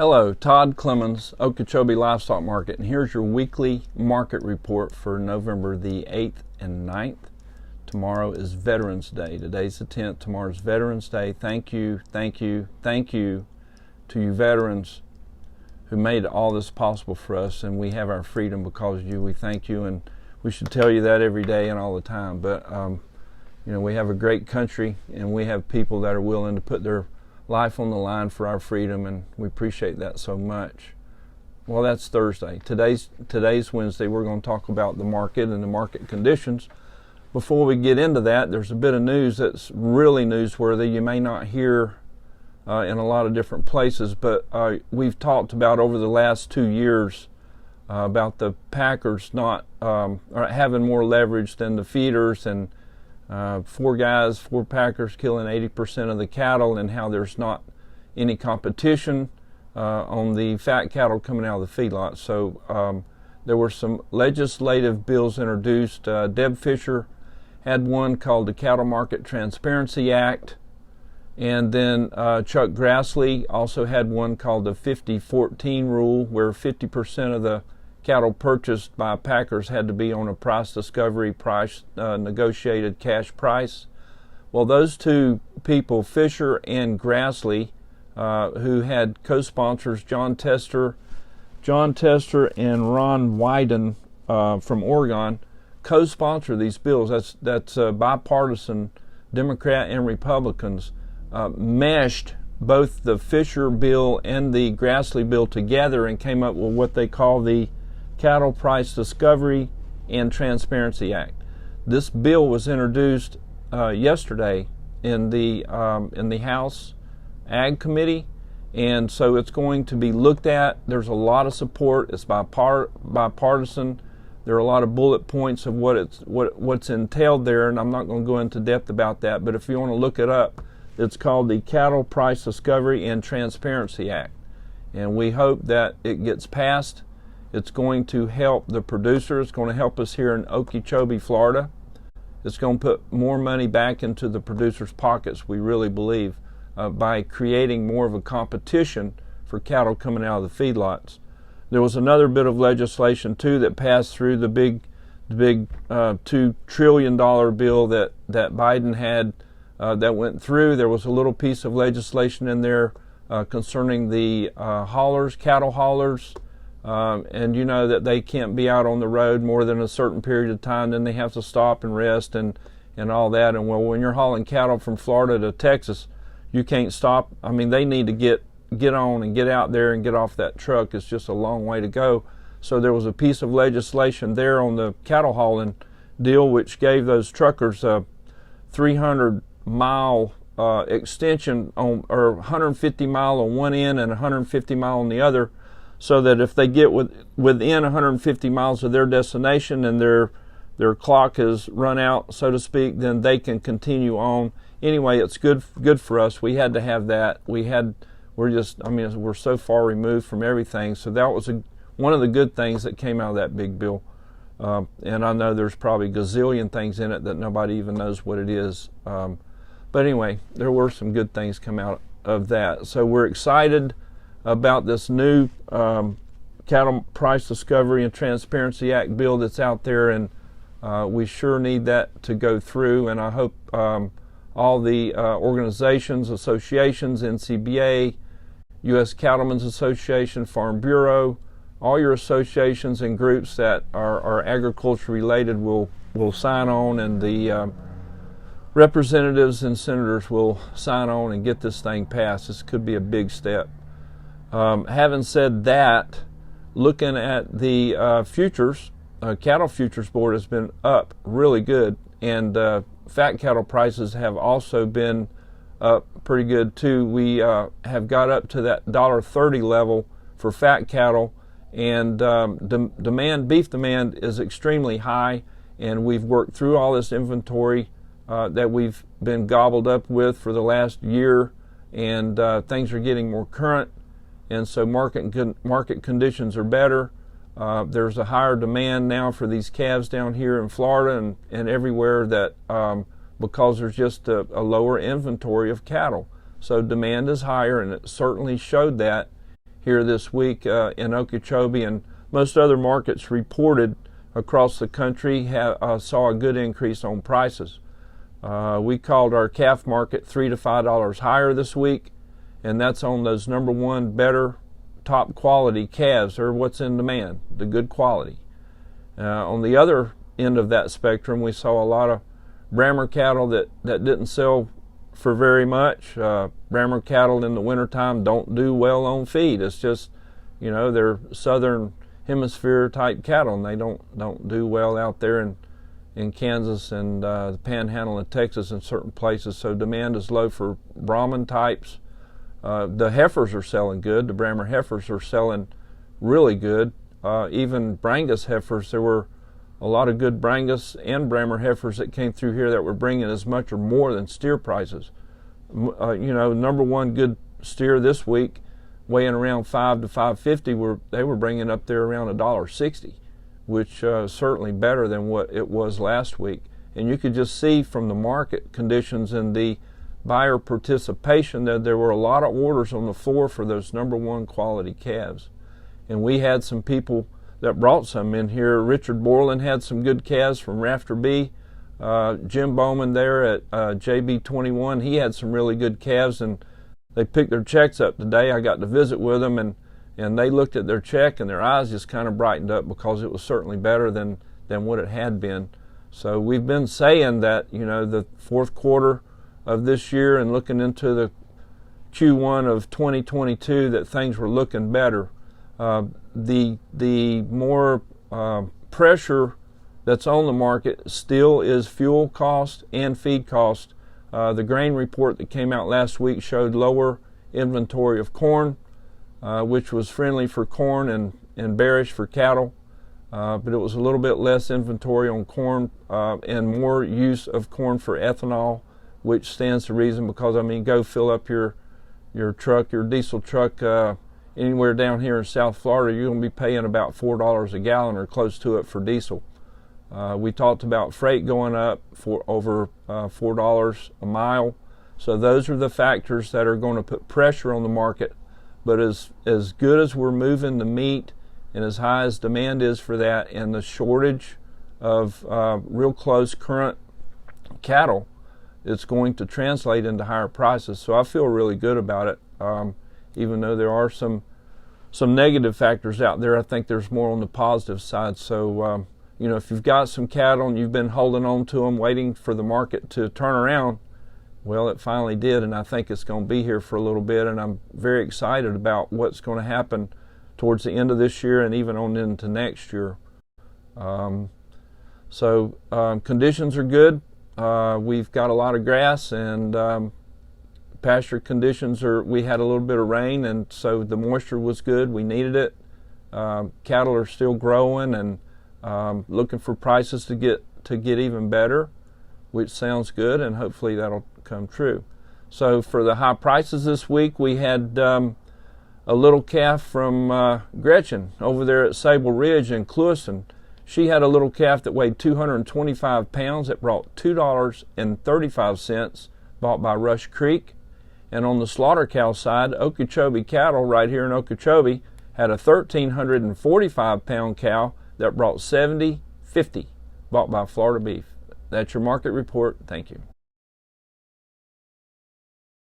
Hello, Todd Clemens, Okeechobee Livestock Market, and here's your weekly market report for November the 8th and 9th. Tomorrow is Veterans Day. Today's the 10th. Tomorrow's Veterans Day. Thank you to you veterans who made all this possible for us, and we have our freedom because of you. We thank you, and we should tell you that every day and all the time. But we have a great country, and we have people that are willing to put their life on the line for our freedom, and we appreciate that so much. Well, that's Thursday. Today's Wednesday. We're going to talk about the market and the market conditions. Before we get into that, there's a bit of news that's really newsworthy. You may not hear in a lot of different places, but we've talked about over the last 2 years about the packers not having more leverage than the feeders, and four packers killing 80% of the cattle, and how there's not any competition on the fat cattle coming out of the feedlot. So there were some legislative bills introduced. Deb Fisher had one called the Cattle Market Transparency Act, and then Chuck Grassley also had one called the 50-14 rule, where 50% of the cattle purchased by packers had to be on a price discovery price, negotiated cash price. Well, those two people, Fisher and Grassley, who had co-sponsors John Tester and Ron Wyden from Oregon, co-sponsor these bills. That's bipartisan, Democrat and Republicans meshed both the Fisher bill and the Grassley bill together and came up with what they call the Cattle Price Discovery and Transparency Act. This bill was introduced yesterday in the House Ag Committee, and so it's going to be looked at. There's a lot of support. It's bipartisan. There are a lot of bullet points of what's entailed there, and I'm not going to go into depth about that. But if you want to look it up, it's called the Cattle Price Discovery and Transparency Act, and we hope that it gets passed. It's going to help the producers. It's going to help us here in Okeechobee, Florida. It's going to put more money back into the producers' pockets, we really believe, by creating more of a competition for cattle coming out of the feedlots. There was another bit of legislation, too, that passed through the big $2 trillion bill that Biden had that went through. There was a little piece of legislation in there concerning the cattle haulers. And you know that they can't be out on the road more than a certain period of time, then they have to stop and rest and all that. And well, when you're hauling cattle from Florida to Texas, you can't stop. I mean, they need to get on and get out there and get off that truck. It's just a long way to go. So there was a piece of legislation there on the cattle hauling deal, which gave those truckers a 300-mile extension on, or 150 mile on one end and 150 mile on the other, so that if they get within 150 miles of their destination and their clock has run out, so to speak, then they can continue on. Anyway, it's good for us. We had to have that. We're so far removed from everything. So that was one of the good things that came out of that big bill. And I know there's probably a gazillion things in it that nobody even knows what it is. But anyway, there were some good things come out of that. So we're excited about this new Cattle Price Discovery and Transparency Act bill that's out there, and we sure need that to go through. And I hope all the organizations, associations, NCBA, U.S. Cattlemen's Association, Farm Bureau, all your associations and groups that are agriculture related will sign on, and the representatives and senators will sign on and get this thing passed. This could be a big step. Having said that, looking at the futures, Cattle Futures Board has been up really good, and fat cattle prices have also been up pretty good too. We have got up to that $1.30 level for fat cattle, and beef demand is extremely high, and we've worked through all this inventory that we've been gobbled up with for the last year, and things are getting more current. And so market conditions are better. There's a higher demand now for these calves down here in Florida and everywhere, that because there's just a lower inventory of cattle. So demand is higher, and it certainly showed that here this week in Okeechobee, and most other markets reported across the country saw a good increase on prices. We called our calf market $3 to $5 higher this week, and that's on those number one better top quality calves, or what's in demand, the good quality. On the other end of that spectrum, we saw a lot of Brammer cattle that didn't sell for very much. Brammer cattle in the wintertime don't do well on feed. It's just, they're southern hemisphere type cattle, and they don't do well out there in Kansas and the panhandle of Texas in certain places. So demand is low for Brahman types. The heifers are selling good. The Brammer heifers are selling really good. Even Brangus heifers, there were a lot of good Brangus and Brammer heifers that came through here that were bringing as much or more than steer prices. Number one good steer this week, weighing around 5 to 550, they were bringing up there around $1.60, which certainly better than what it was last week. And you could just see from the market conditions and the buyer participation that there were a lot of orders on the floor for those number one quality calves. And we had some people that brought some in here. Richard Borland had some good calves from Rafter B. Jim Bowman there at JB21, he had some really good calves, and they picked their checks up today. I got to visit with them, and they looked at their check, and their eyes just kind of brightened up because it was certainly better than what it had been. So we've been saying that, the fourth quarter of this year and looking into the Q1 of 2022, that things were looking better. The more pressure that's on the market still is fuel cost and feed cost. The grain report that came out last week showed lower inventory of corn, which was friendly for corn and bearish for cattle, but it was a little bit less inventory on corn and more use of corn for ethanol, which stands to reason because, go fill up your truck, your diesel truck, anywhere down here in South Florida, you're going to be paying about $4 a gallon or close to it for diesel. We talked about freight going up for over $4 a mile. So those are the factors that are going to put pressure on the market. But as good as we're moving the meat and as high as demand is for that, and the shortage of real close current cattle, it's going to translate into higher prices. So I feel really good about it. Even though there are some negative factors out there, I think there's more on the positive side. So if you've got some cattle and you've been holding on to them, waiting for the market to turn around, well, it finally did, and I think it's going to be here for a little bit, and I'm very excited about what's going to happen towards the end of this year and even on into next year. Conditions are good. We've got a lot of grass, and pasture conditions we had a little bit of rain, and so the moisture was good. We needed it. Cattle are still growing, and looking for prices to get even better, which sounds good, and hopefully that'll come true. So for the high prices this week, we had a little calf from Gretchen over there at Sable Ridge in Clewiston. She had a little calf that weighed 225 pounds that brought $2.35, bought by Rush Creek. And on the slaughter cow side, Okeechobee Cattle right here in Okeechobee had a 1,345 pound cow that brought $70.50, bought by Florida Beef. That's your market report. Thank you.